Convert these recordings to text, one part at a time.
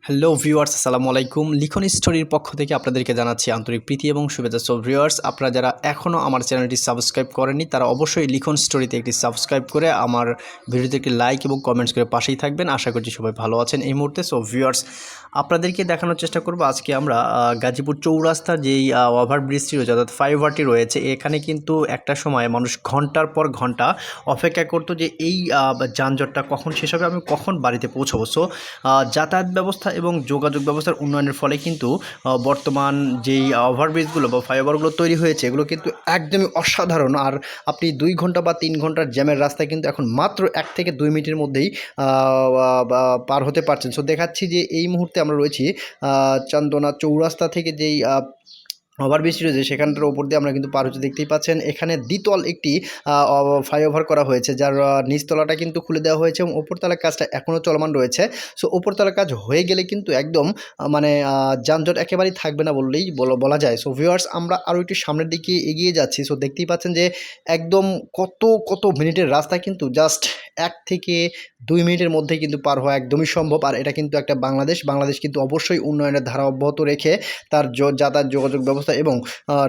Hello viewers, আসসালামু আলাইকুম। লিখন স্টোরির পক্ষ থেকে আপনাদেরকে জানাচ্ছি আন্তরিক প্রীতি এবং শুভেচ্ছা। সো ভিউয়ার্স, আপনারা যারা এখনও আমার চ্যানেলটি সাবস্ক্রাইব করেননি তারা অবশ্যই লিখন স্টোরিতে একটি সাবস্ক্রাইব করে আমার ভিডিওতে একটি লাইক এবং কমেন্টস করে পাশেই থাকবেন। আশা করছি সবাই ভালো আছেন এই মুহূর্তে। সো ভিউয়ার্স, আপনাদেরকে দেখানোর চেষ্টা করব আজকে আমরা গাজীপুর চৌরাস্তার যেই ওভারব্রিজটি রয়েছে অর্থাৎ ফ্লাইওভারটি রয়েছে, এখানে কিন্তু একটা সময় মানুষ ঘন্টার পর ঘন্টা অপেক্ষা করতো যে এই যানজটটা কখন শেষ হবে, আমি কখন বাড়িতে পৌঁছবো। সো যাতায়াত ব্যবস্থা এবং যোগাযোগ ব্যবস্থার উন্নয়নের ফলে কিন্তু বর্তমান যেই ওভারব্রিজগুলো বা ফ্লাইওভারগুলো তৈরি হয়েছে এগুলো কিন্তু একদমই অসাধারণ। আর আপনি 2 ঘন্টা বা 3 ঘন্টার জ্যামের রাস্তায় কিন্তু এখন মাত্র 1 থেকে 2 মিনিটের মধ্যেই পার হতে পারছেন। সো দেখাচ্ছি যে এই মুহূর্তে আমরা রয়েছি চান্দনা চৌরাস্তা থেকে যেই ওভারব্রিজটি রয়েছে সেখানটার উপর দিয়ে আমরা কিন্তু পার হচ্ছে, দেখতেই পাচ্ছেন। এখানে দ্বিতল একটি ফ্লাইওভার করা হয়েছে, যার নিচতলাটা কিন্তু খুলে দেওয়া হয়েছে এবং ওপরতলার কাজটা এখনও চলমান রয়েছে। সো ওপরতলার কাজ হয়ে গেলে কিন্তু একদম মানে যানজট একেবারেই থাকবে না বললেই বলা যায়। সো ভিউয়ার্স, আমরা আরও একটু সামনের দিকে এগিয়ে যাচ্ছি। সো দেখতেই পাচ্ছেন যে একদম কত মিনিটের রাস্তা কিন্তু জাস্ট 1 থেকে 2 মিনিটের মধ্যে কিন্তু পার হওয়া একদমই সম্ভব। আর এটা কিন্তু একটা বাংলাদেশ কিন্তু অবশ্যই উন্নয়নের ধারা অব্যাহত রেখে তার যাতায়াত যোগাযোগ ব্যবস্থা এবং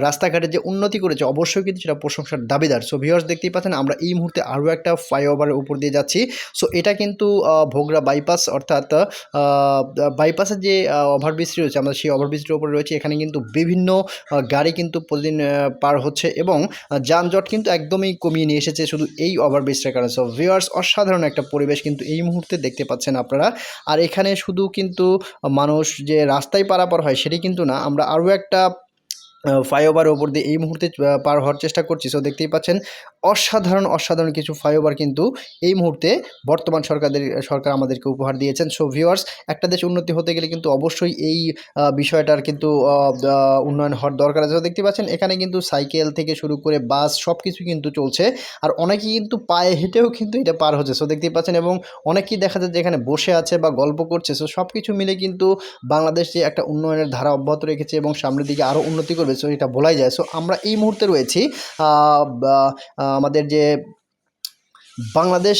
রাস্তাঘাটের যে উন্নতি করেছে অবশ্যই কিন্তু সেটা প্রশংসার দাবিদার। সো ভিউয়ার্স, দেখতেই পাচ্ছেন আমরা এই মুহূর্তে আরও একটা ফ্লাইওভারের উপর দিয়ে যাচ্ছি। সো এটা কিন্তু ভোগড়া বাইপাস, অর্থাৎ বাইপাসের যে ওভারব্রিজটি রয়েছে আমরা সেই ওভারব্রিজটির উপরে রয়েছে। এখানে কিন্তু বিভিন্ন গাড়ি কিন্তু প্রতিদিন পার হচ্ছে এবং যানজট কিন্তু একদমই কমিয়ে নিয়ে এসেছে শুধু এই ওভারব্রিজটার কারণে। সো ভিউয়ার্স, অসাধারণ একটা পরিবেশ কিন্তু এই মুহূর্তে দেখতে পাচ্ছেন আপনারা। আর এখানে শুধু কিন্তু মানুষ যে রাস্তায় পারাপার হয় সেটি কিন্তু না, আমরা আরও একটা ফ্লাইওভারের ওপর দিয়ে এই মুহূর্তে পার হওয়ার চেষ্টা করছি। সো দেখতেই পাচ্ছেন অসাধারণ কিছু ফ্লাইওভার কিন্তু এই মুহূর্তে বর্তমান সরকার আমাদেরকে উপহার দিয়েছেন। সো ভিউয়ার্স, একটা দেশ উন্নতি হতে গেলে কিন্তু অবশ্যই এই বিষয়টার কিন্তু উন্নয়ন হওয়ার দরকার আছে। দেখতে পাচ্ছেন এখানে কিন্তু সাইকেল থেকে শুরু করে বাস সব কিছু কিন্তু চলছে, আর অনেকেই কিন্তু পায়ে হেঁটেও কিন্তু এটা পার হচ্ছে। সো দেখতেই পাচ্ছেন, এবং অনেকেই দেখা যায় যে এখানে বসে আছে বা গল্প করছে। সো সব কিছু মিলে কিন্তু বাংলাদেশ যে একটা উন্নয়নের ধারা অব্যাহত রেখেছে এবং সামনের দিকে আরও উন্নতি করবে, সো এটা বলাই যায়। সো আমরা এই মুহূর্তে রয়েছি আমাদের যে বাংলাদেশ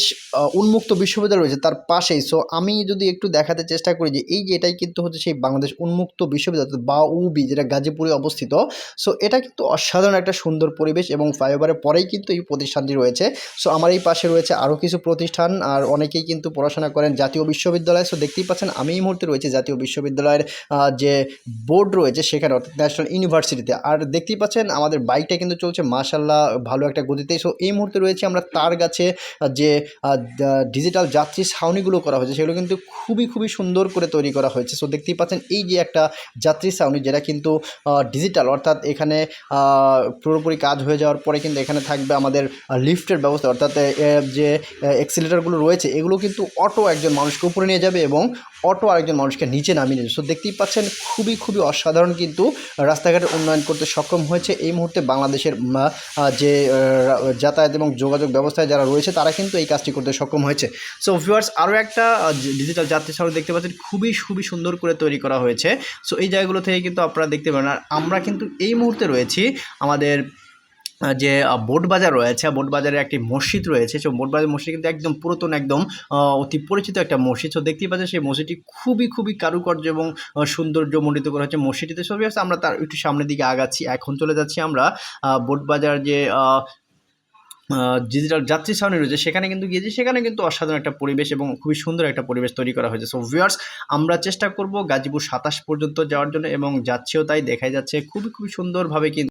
উন্মুক্ত বিশ্ববিদ্যালয় রয়েছে তার পাশেই। সো আমি যদি একটু দেখাতে চেষ্টা করি যে এই যে এটাই কিন্তু হচ্ছে সেই বাংলাদেশ উন্মুক্ত বিশ্ববিদ্যালয় বা UB, যেটা গাজীপুরে অবস্থিত। সো এটা কিন্তু অসাধারণ একটা সুন্দর পরিবেশ এবং ফ্লাইওভারের পরেই কিন্তু এই প্রতিষ্ঠানটি রয়েছে। সো আমার এই পাশে রয়েছে আরও কিছু প্রতিষ্ঠান, আর অনেকেই কিন্তু পড়াশোনা করেন জাতীয় বিশ্ববিদ্যালয়ে। সো দেখতেই পাচ্ছেন আমি এই মুহূর্তে রয়েছে জাতীয় বিশ্ববিদ্যালয়ের যে বোর্ড রয়েছে সেখানে, অর্থাৎ ন্যাশনাল ইউনিভার্সিটিতে। আর দেখতেই পাচ্ছেন আমাদের বাইকটা কিন্তু চলছে মাশাআল্লাহ ভালো একটা গতিতে। সো এই মুহূর্তে রয়েছে আমরা তার গাছে যে ডিজিটাল যাত্রী ছাউনিগুলো করা হয়েছে সেগুলো কিন্তু খুবই সুন্দর করে তৈরি করা হয়েছে। সো দেখতেই পাচ্ছেন এই যে একটা যাত্রী ছাউনি, যেটা কিন্তু ডিজিটাল, অর্থাৎ এখানে পুরোপুরি কাজ হয়ে যাওয়ার পরে কিন্তু এখানে থাকবে আমাদের লিফটের ব্যবস্থা, অর্থাৎ যে এক্সিলেটরগুলো রয়েছে এগুলো কিন্তু অটো একজন মানুষকে উপরে নিয়ে যাবে এবং অটো আরেকজন মানুষকে নিচে নামিয়ে নেবে। সো দেখতেই পাচ্ছেন খুবই অসাধারণ কিন্তু রাস্তাঘাটের উন্নয়ন করতে সক্ষম হয়েছে এই মুহূর্তে বাংলাদেশের যে যাতায়াত এবং যোগাযোগ ব্যবস্থায় যারা রয়েছে তারা কিন্তু এই কাজটি করতে সক্ষম হয়েছে। সো ভিউয়ার্স, আরও একটা ডিজিটাল যাত্রী ছাউনি দেখতে পাচ্ছেন, খুবই সুন্দর করে তৈরি করা হয়েছে। সো এই জায়গাগুলো থেকে কিন্তু আপনারা দেখতে পারেন। আর আমরা কিন্তু এই মুহূর্তে রয়েছি আমাদের যে বোটবাজার রয়েছে, বোটবাজারে একটি মসজিদ রয়েছে। সো বোটবাজার মসজিদ কিন্তু একদম পুরাতন, একদম অতি পরিচিত একটা মসজিদ। সো দেখতেই পাচ্ছেন সেই মসজিদটি খুবই কারুকার্য এবং সৌন্দর্যমণ্ডিত করা হচ্ছে মসজিদটিতে। সো ভিউয়ার্স, আমরা তার একটু সামনের দিকে আগাচ্ছি। এখন চলে যাচ্ছি আমরা বোটবাজার যে ডিজিটাল যাত্রী ছাউনি রয়েছে সেখানে কিন্তু গিয়েছি। সেখানে কিন্তু অসাধারণ একটা পরিবেশ এবং খুবই সুন্দর একটা পরিবেশ তৈরি করা হয়েছে। সো ভিউয়ার্স, আমরা চেষ্টা করব গাজীপুর 27 পর্যন্ত যাওয়ার জন্য এবং যাচ্ছেও, তাই দেখাই যাচ্ছে খুবই সুন্দরভাবে কিন্তু